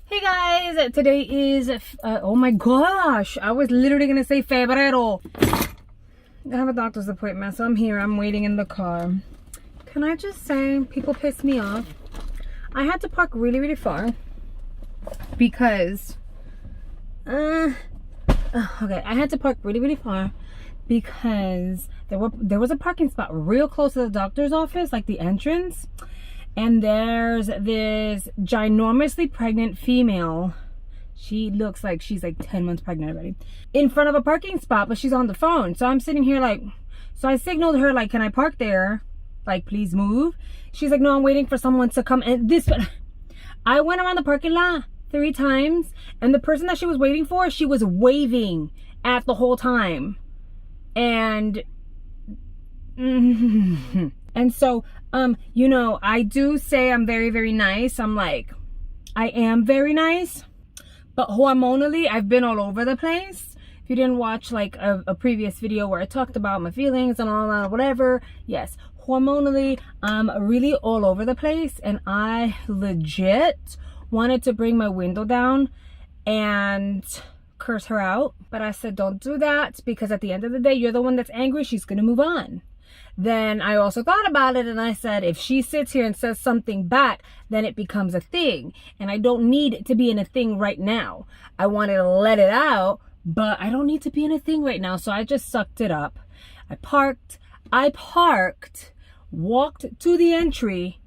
Hey guys, today is, oh my gosh, I was literally gonna say febrero. I have a doctor's appointment, so I'm here, I'm waiting in the car. Can I just say, people piss me off. I had to park really far because, okay, I had to park really far because there was a parking spot real close to the doctor's office, like the entrance. And there's this ginormously pregnant female. She looks like she's like 10 months pregnant already. In front of a parking spot, but she's on the phone. So I'm sitting here like, so I signaled her like, can I park there? Like, please move. She's like, no, I'm waiting for someone to come. And I went around the parking lot 3 times. And the person that she was waiting for, she was waving at the whole time. And, and so, you know, I do say I'm very nice. I'm like, I am very nice, but hormonally, I've been all over the place. If you didn't watch like a previous video where I talked about my feelings and all that, whatever, yes, hormonally, I'm really all over the place, and I legit wanted to bring my window down and curse her out, but I said, don't do that, because at the end of the day, you're the one that's angry. She's gonna move on. Then I also thought about it, and I said, if she sits here and says something back, then it becomes a thing. And I don't need it to be in a thing right now. I wanted to let it out, but I don't need to be in a thing right now. So I just sucked it up. I parked, walked to the entry.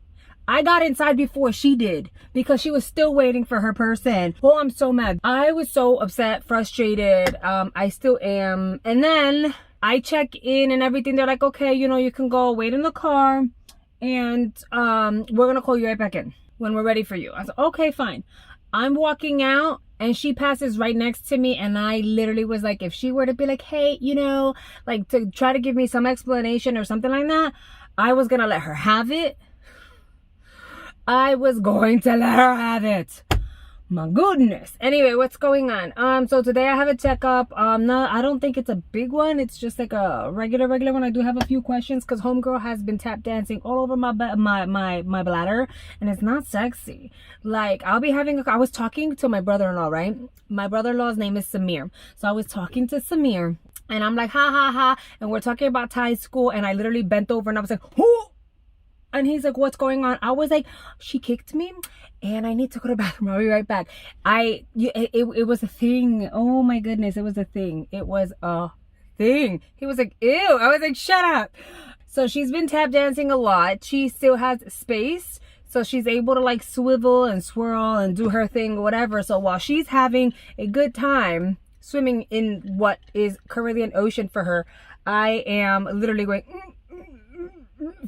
I got inside before she did because she was still waiting for her person. Oh, I'm so mad. I was so upset, frustrated. I still am. And then I check in and everything. They're like, okay, you know, you can go wait in the car, and we're gonna call you right back in when we're ready for you. I said, okay, fine. I'm walking out and she passes right next to me, and I literally was like, if she were to be like, hey, you know, like to try to give me some explanation or something like that, I was gonna let her have it. I was going to let her have it. My goodness. Anyway, what's going on? So today I have a checkup. No, I don't think it's a big one. It's just like a regular one. I do have a few questions because homegirl has been tap dancing all over my bladder, and it's not sexy. Like, I was talking to my brother-in-law, right? My brother-in-law's name is Samir. So I was talking to Samir, and I'm like, ha, and we're talking about Thai school, and I literally bent over and I was like, whoo! And he's like, what's going on? I was like, she kicked me and I need to go to the bathroom. I'll be right back. It was a thing. Oh my goodness. It was a thing. It was a thing. He was like, ew. I was like, shut up. So she's been tap dancing a lot. She still has space. So she's able to like swivel and swirl and do her thing, whatever. So while she's having a good time swimming in what is currently an ocean for her, I am literally going,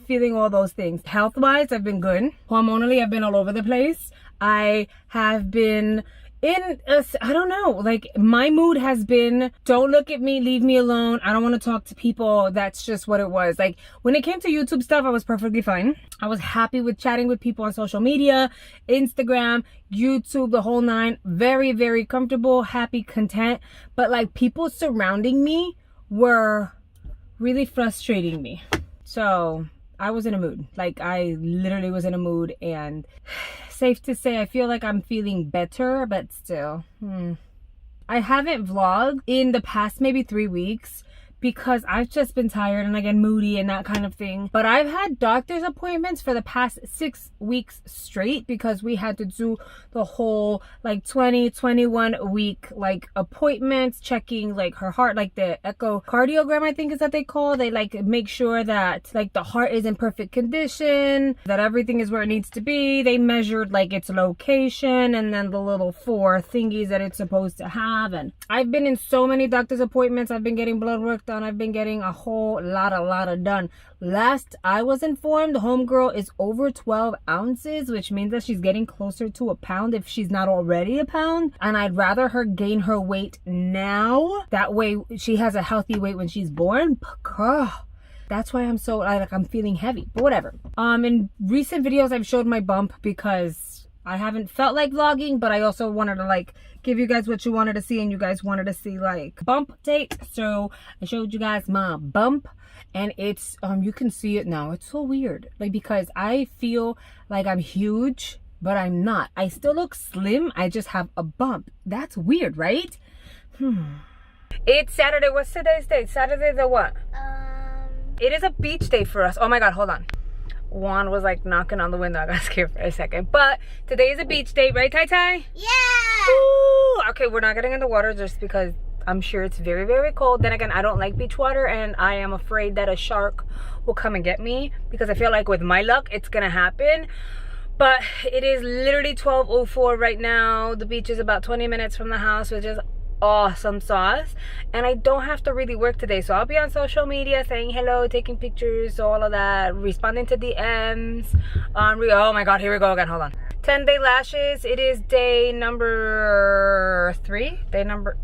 feeling all those things. Health-wise, I've been good. Hormonally, I've been all over the place. I have been I don't know, like my mood has been, don't look at me, leave me alone. I don't want to talk to people. That's just what it was. Like when it came to YouTube stuff, I was perfectly fine. I was happy with chatting with people on social media, Instagram, YouTube, the whole 9. Very comfortable, happy, content. But like people surrounding me were really frustrating me. So I was in a mood. Like I literally was in a mood, and safe to say I feel like I'm feeling better, but still. I haven't vlogged in the past maybe 3 weeks because I've just been tired and I get moody and that kind of thing. But I've had doctor's appointments for the past 6 weeks straight because we had to do the whole like 21 week like appointments, checking like her heart, like the echocardiogram, I think is that they call. They like make sure that like the heart is in perfect condition, that everything is where it needs to be. They measured like its location and then the little 4 thingies that it's supposed to have. And I've been in so many doctor's appointments. I've been getting blood work done. I've been getting a whole lot of done. Last I was informed, the homegirl is over 12 ounces, which means that she's getting closer to a pound if she's not already a pound. And I'd rather her gain her weight now. That way she has a healthy weight when she's born. That's why I'm so like I'm feeling heavy, but whatever. In recent videos I've showed my bump because I haven't felt like vlogging, but I also wanted to like give you guys what you wanted to see, and you guys wanted to see like Bumpdate. So I showed you guys my bump, and it's you can see it now. It's so weird, like because I feel like I'm huge but I'm not. I still look slim. I just have a bump. That's weird, right? It's Saturday. What's today's date? Saturday the what? It is a beach day for us. Oh my God, hold on. Juan was like knocking on the window. I got scared for a second. But today is a beach day, right, Tai Tai? Yeah! Ooh. Okay, we're not getting in the water just because I'm sure it's very, very cold. Then again, I don't like beach water, and I am afraid that a shark will come and get me, because I feel like with my luck, it's gonna happen. But it is literally 12:04 right now. The beach is about 20 minutes from the house, which is awesome sauce. And I don't have to really work today, so I'll be on social media saying hello, taking pictures, all of that, responding to DMs. Oh my God, here we go again. Hold on. 10-day lashes. It is day number 3. Day number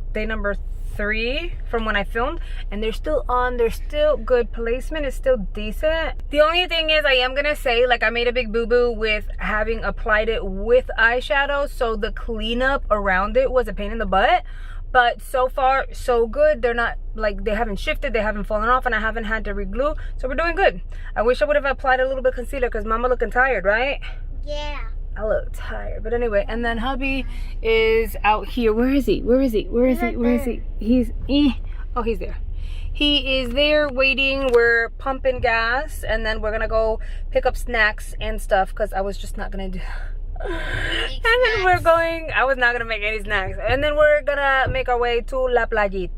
3 from when I filmed, and they're still on. They're still good. Placement is still decent. The only thing is, I am gonna say, like, I made a big boo-boo with having applied it with eyeshadow, so the cleanup around it was a pain in the butt. But so far, so good. They're not, like, they haven't shifted, they haven't fallen off, and I haven't had to re-glue, so we're doing good. I wish I would have applied a little bit of concealer, because Mama looking tired, right? Yeah. I look tired, but anyway. And then hubby is out here. Where is he? Where is he? Where is he? Where is he? He's oh, he's there. He is there waiting. We're pumping gas, and then we're gonna go pick up snacks and stuff, because I was just not gonna do and then we're going, I was not gonna make any snacks, and then we're gonna make our way to La Playita.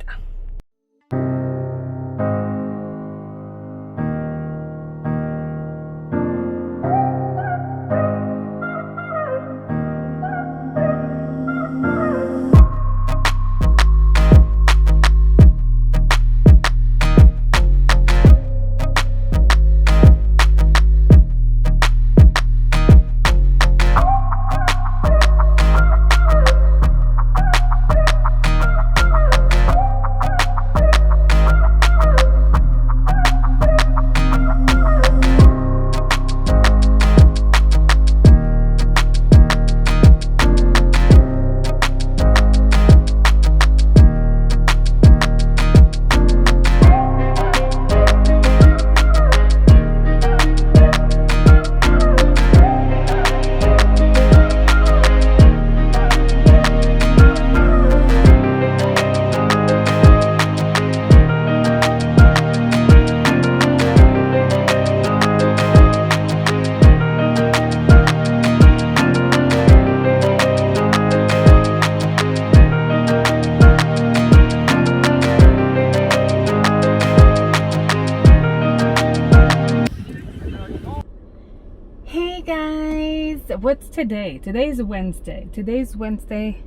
What's today? Today's Wednesday. Today's Wednesday,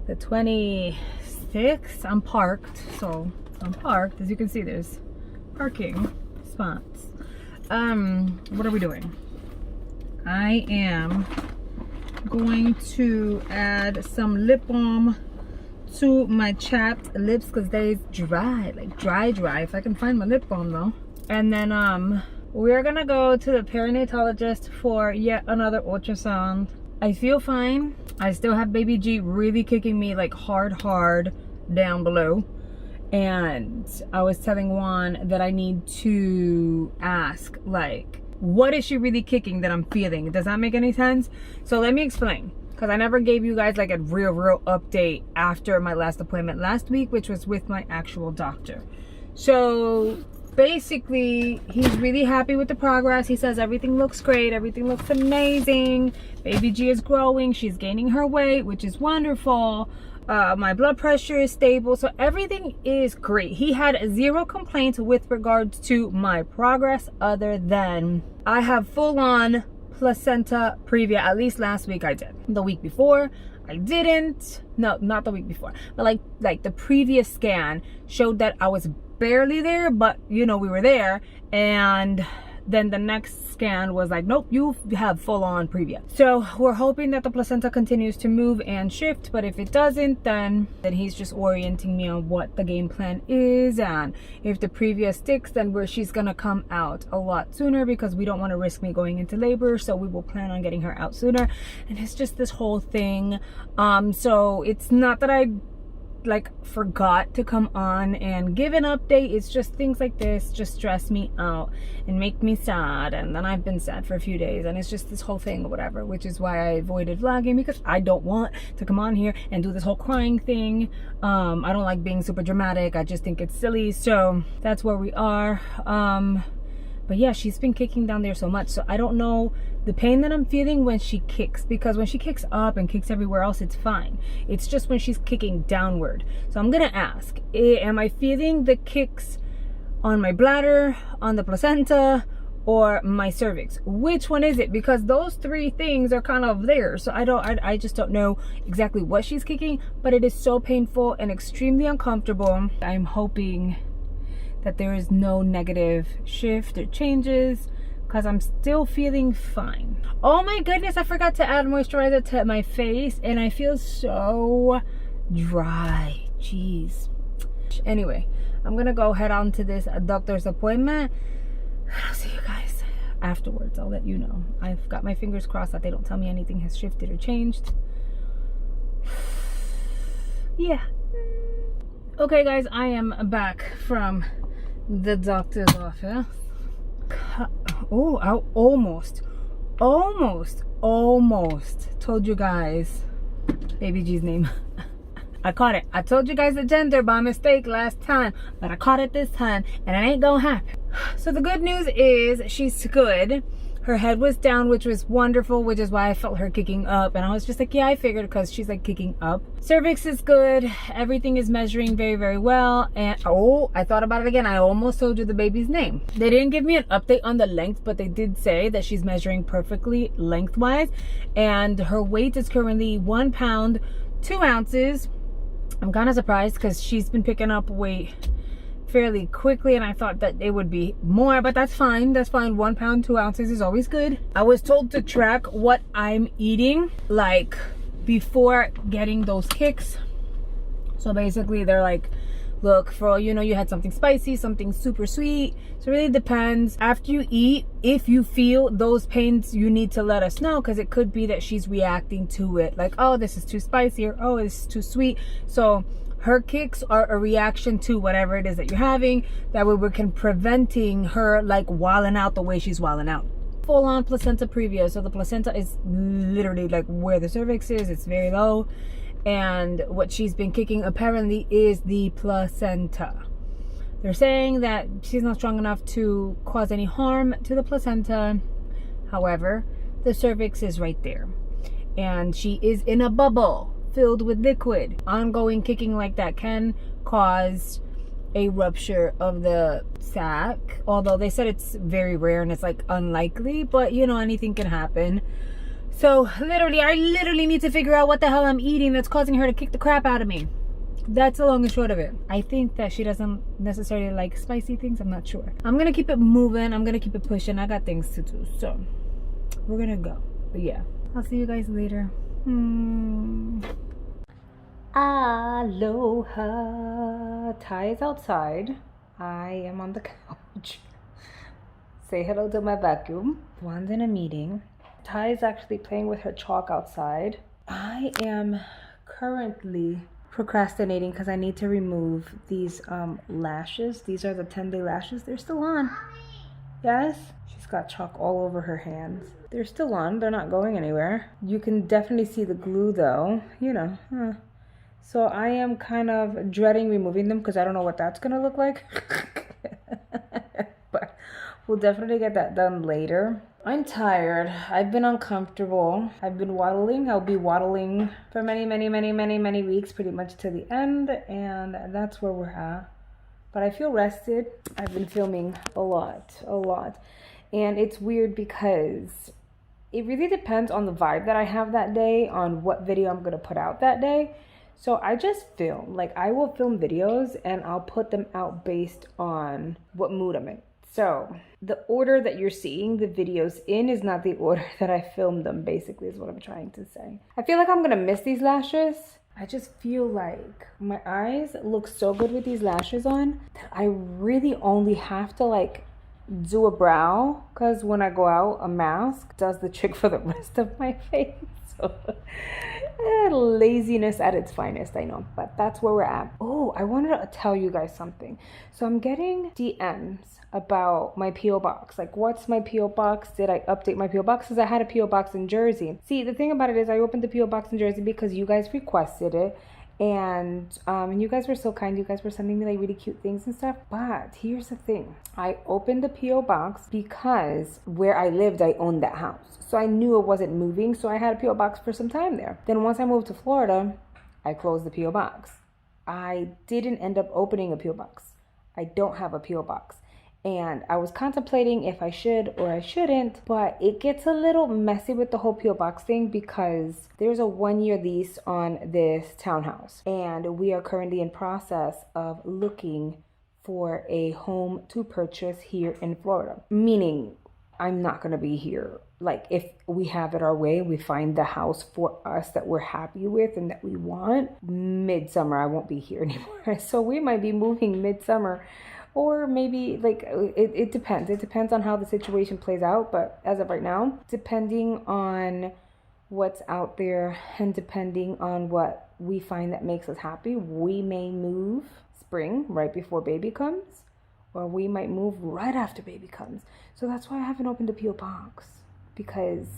the 26th. I'm parked, so I'm parked. As you can see, there's parking spots. What are we doing? I am going to add some lip balm to my chapped lips, because they're dry, like dry. If I can find my lip balm though. And then we're gonna go to the perinatologist for yet another ultrasound. I feel fine. I still have baby G really kicking me like hard down below. And I was telling Juan that I need to ask, like, what is she really kicking that I'm feeling? Does that make any sense? So let me explain, because I never gave you guys like a real update after my last appointment last week, which was with my actual doctor. So basically, he's really happy with the progress. He says everything looks great, everything looks amazing. Baby G is growing, she's gaining her weight, which is wonderful. My blood pressure is stable, so everything is great. He had 0 complaints with regards to my progress, other than I have full-on placenta previa. At least last week I did. The week before I didn't. No, not the week before, but like the previous scan showed that I was barely there, but you know, we were there. And then the next scan was like, nope, you have full-on previa. So we're hoping that the placenta continues to move and shift, but if it doesn't, then he's just orienting me on what the game plan is, and if the previa sticks, then she's gonna come out a lot sooner, because we don't want to risk me going into labor, so we will plan on getting her out sooner. And it's just this whole thing. So it's not that I like forgot to come on and give an update. It's just things like this just stress me out and make me sad, and then I've been sad for a few days, and it's just this whole thing or whatever, which is why I avoided vlogging, because I don't want to come on here and do this whole crying thing. I don't like being super dramatic. I just think it's silly. So that's where we are. But yeah, she's been kicking down there so much, so I don't know the pain that I'm feeling when she kicks, because when she kicks up and kicks everywhere else, it's fine. It's just when she's kicking downward. So I'm gonna ask, am I feeling the kicks on my bladder, on the placenta, or my cervix? Which one is it? Because those three things are kind of there. So I just don't know exactly what she's kicking, but it is so painful and extremely uncomfortable. I'm hoping that there is no negative shift or changes, because I'm still feeling fine. Oh my goodness, I forgot to add moisturizer to my face and I feel so dry. Jeez. Anyway, I'm gonna go head on to this doctor's appointment. I'll see you guys afterwards. I'll let you know. I've got my fingers crossed that they don't tell me anything has shifted or changed. Yeah. Okay guys, I am back from the doctor's office. Oh, I almost told you guys baby G's name. I caught it. I told you guys the gender by mistake last time, but I caught it this time, and it ain't gonna happen. So the good news is she's good. Her head was down, which was wonderful, which is why I felt her kicking up. And I was just like, yeah, I figured, because she's like kicking up. Cervix is good. Everything is measuring very, very well. And oh, I thought about it again. I almost told you the baby's name. They didn't give me an update on the length, but they did say that she's measuring perfectly lengthwise. And her weight is currently 1 pound, 2 ounces. I'm kind of surprised because she's been picking up weight fairly quickly, and I thought that it would be more, but that's fine. That's fine. 1 pound, 2 ounces is always good. I was told to track what I'm eating like before getting those kicks. So basically they're like, look, for all you know, you had something spicy, something super sweet. So it really depends. After you eat, if you feel those pains, you need to let us know, because it could be that she's reacting to it, like, oh, this is too spicy, or oh, this is too sweet. So her kicks are a reaction to whatever it is that you're having. That way we can preventing her like wilding out the way she's wilding out. Full on placenta previa. So the placenta is literally like where the cervix is. It's very low. And what she's been kicking apparently is the placenta. They're saying that she's not strong enough to cause any harm to the placenta. However, the cervix is right there. And she is in a bubble filled with liquid. Ongoing kicking like that can cause a rupture of the sac, although they said it's very rare and it's like unlikely, but you know, anything can happen. So literally, I literally need to figure out what the hell I'm eating that's causing her to kick the crap out of me. That's the long and short of it. I think that she doesn't necessarily like spicy things. I'm not sure. I'm gonna keep it moving. I'm gonna keep it pushing. I got things to do, so we're gonna go. But yeah, I'll see you guys later. Aloha. Ty is outside. I am on the couch. Say hello to my vacuum. Juan's in a meeting. Ty is actually playing with her chalk outside. I am currently procrastinating because I need to remove these lashes. These are the 10-day lashes. They're still on. Yes? She's got chalk all over her hands. They're still on. They're not going anywhere. You can definitely see the glue though. You know. So I am kind of dreading removing them because I don't know what that's going to look like. But we'll definitely get that done later. I'm tired. I've been uncomfortable. I've been waddling. I'll be waddling for many weeks, pretty much to the end. And that's where we're at. But I feel rested. I've been filming a lot. And it's weird because it really depends on the vibe that I have that day, on what video I'm going to put out that day. So I just film. Like, I will film videos and I'll put them out based on what mood I'm in. So the order that you're seeing the videos in is not the order that I filmed them, basically, is what I'm trying to say. I feel like I'm going to miss these lashes. I just feel like my eyes look so good with these lashes on that I really only have to like do a brow, because when I go out, a mask does the trick for the rest of my face. So laziness at its finest, I know, but that's where we're at. Oh, I wanted to tell you guys something. So I'm getting DMs about my PO box. Like, what's my PO box? Did I update my PO box? Because I had a PO box in Jersey. See, the thing about it is I opened the PO box in Jersey because you guys requested it. And you guys were so kind. You guys were sending me like really cute things and stuff. But here's the thing. I opened the PO box because where I lived, I owned that house. So I knew it wasn't moving. So I had a PO box for some time there. Then once I moved to Florida, I closed the PO box. I didn't end up opening a PO box. I don't have a PO box. And I was contemplating if I should or I shouldn't, but it gets a little messy with the whole PO box thing because there's a 1-year lease on this townhouse. And we are currently in process of looking for a home to purchase here in Florida. Meaning, I'm not going to be here. Like, if we have it our way, we find the house for us that we're happy with and that we want, midsummer, I won't be here anymore. So we might be moving midsummer. Or maybe, like, it depends. It depends on how the situation plays out. But as of right now, depending on what's out there and depending on what we find that makes us happy, we may move spring right before baby comes. Or we might move right after baby comes. So that's why I haven't opened the PO box. Because,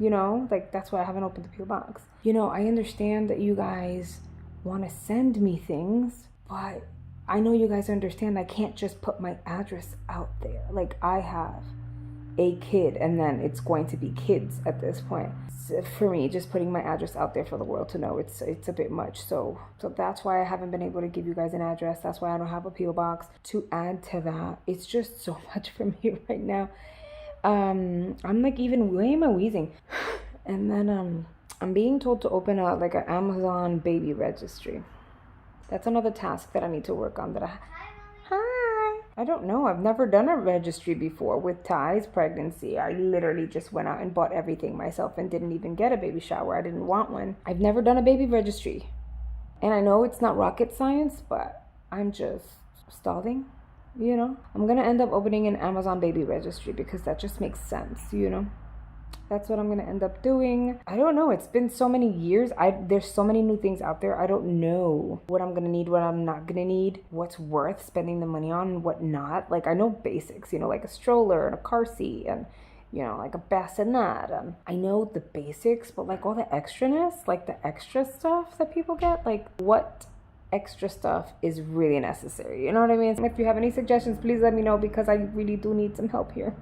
you know, like, that's why I haven't opened the PO box. You know, I understand that you guys want to send me things, but I know you guys understand I can't just put my address out there. Like, I have a kid and then it's going to be kids at this point. So for me, just putting my address out there for the world to know, it's a bit much. So that's why I haven't been able to give you guys an address. That's why I don't have a PO box. To add to that, it's just so much for me right now. I'm like, even, why am I wheezing? And then I'm being told to open an Amazon baby registry. That's another task that I need to work on. Hi. I don't know. I've never done a registry before with Ty's pregnancy. I literally just went out and bought everything myself and didn't even get a baby shower. I didn't want one. I've never done a baby registry. And I know it's not rocket science, but I'm just stalling, you know. I'm going to end up opening an Amazon baby registry because that just makes sense, you know. That's what I'm going to end up doing. I don't know. It's been so many years. There's so many new things out there. I don't know what I'm going to need, what I'm not going to need, what's worth spending the money on and what not. Like, I know basics, you know, like a stroller and a car seat and, you know, like a bassinet. I know the basics, but like all the extraness, like the extra stuff that people get, like what extra stuff is really necessary? You know what I mean? If you have any suggestions, please let me know because I really do need some help here.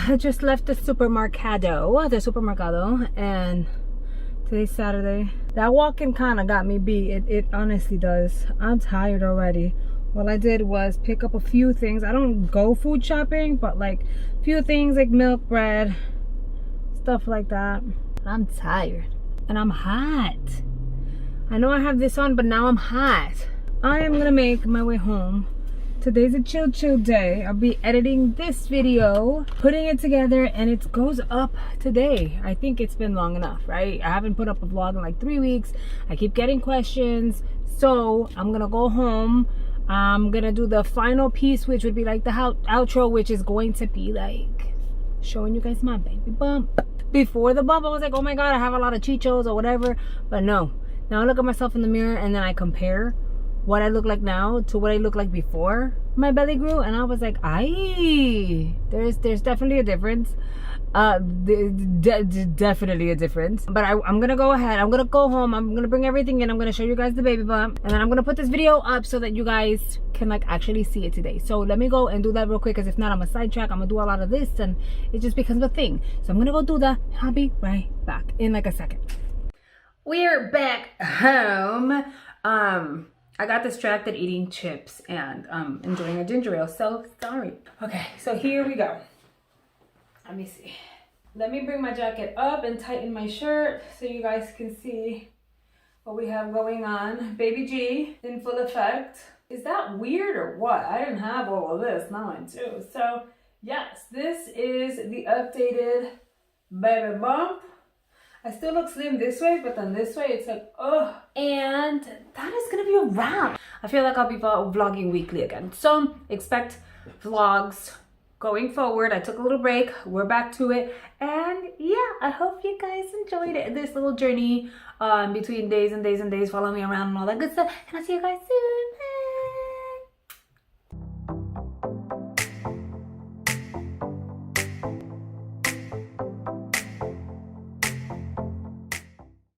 I just left the supermercado, and today's Saturday. That walking kind of got me beat. It honestly does. I'm tired already. What I did was pick up a few things. I don't go food shopping, but like a few things like milk, bread, stuff like that. I'm tired and I'm hot. I know I have this on, but now I'm hot. I am gonna make my way home. Today's a chill day. I'll be editing this video, putting it together, and it goes up today. I think it's been long enough, right? I haven't put up a vlog in like 3 weeks. I keep getting questions. So I'm gonna go home. I'm gonna do the final piece, which would be like the outro, which is going to be like showing you guys my baby bump. Before the bump, I was like, oh my God, I have a lot of chichos or whatever. But no, Now I look at myself in the mirror and then I compare what I look like now to what I look like before my belly grew, and I was like, there's definitely a difference. Definitely a difference. But I'm gonna go ahead, I'm gonna go home, I'm gonna bring everything in, I'm gonna show you guys the baby bump, and then I'm gonna put this video up so that you guys can like actually see it today. So let me go and do that real quick, because if not, I'm gonna sidetrack, I'm gonna do a lot of this and it just becomes a thing. So I'm gonna go do that, and I'll be right back in like a second. We're back home. I got distracted eating chips and enjoying a ginger ale, so sorry. Okay, so here we go. Let me see. Let me bring my jacket up and tighten my shirt so you guys can see what we have going on. Baby G in full effect. Is that weird or what? I didn't have all of this, now I do. So yes, this is the updated baby bump. I still look slim this way, but then this way it's like, oh. And that is gonna be a wrap. I feel like I'll be vlogging weekly again. So expect vlogs going forward. I took a little break, we're back to it. And yeah, I hope you guys enjoyed it. This little journey between days and days and days, follow me around and all that good stuff. And I'll see you guys soon.